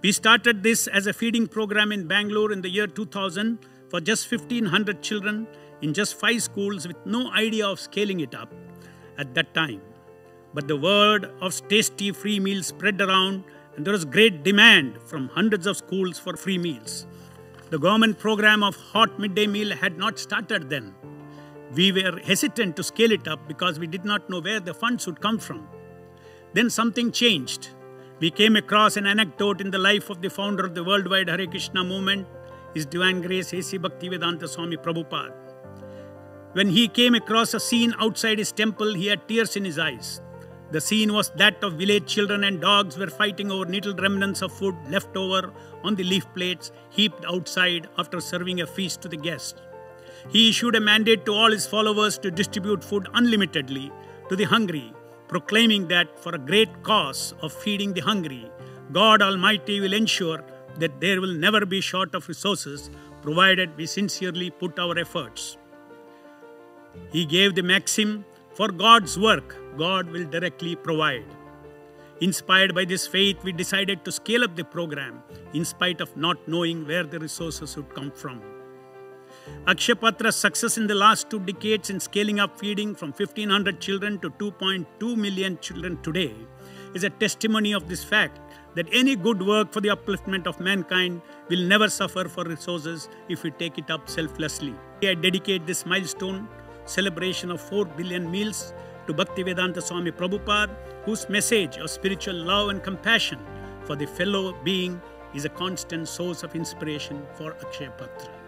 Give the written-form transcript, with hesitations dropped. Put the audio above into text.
We started this as a feeding program in Bangalore in the year 2000 for just 1,500 children in just 5 schools with no idea of scaling it up at that time. But the word of tasty free meals spread around and there was great demand from hundreds of schools for free meals. The government program of hot midday meal had not started then. We were hesitant to scale it up because we did not know where the funds would come from. Then something changed. We came across an anecdote in the life of the founder of the worldwide Hare Krishna movement, His Divine Grace A.C. Bhaktivedanta Swami Prabhupada. When he came across a scene outside his temple, he had tears in his eyes. The scene was that of village children and dogs were fighting over little remnants of food left over on the leaf plates heaped outside after serving a feast to the guests. He issued a mandate to all his followers to distribute food unlimitedly to the hungry, proclaiming that for a great cause of feeding the hungry, God Almighty will ensure that there will never be short of resources provided we sincerely put our efforts. He gave the maxim, for God's work, God will directly provide. Inspired by this faith, we decided to scale up the program in spite of not knowing where the resources would come from. Akshaya Patra's success in the last 2 decades in scaling up feeding from 1,500 children to 2.2 million children today is a testimony of this fact that any good work for the upliftment of mankind will never suffer for resources if we take it up selflessly. I dedicate this milestone celebration of 4 billion meals to Bhaktivedanta Swami Prabhupada, whose message of spiritual love and compassion for the fellow being is a constant source of inspiration for Akshaya Patra.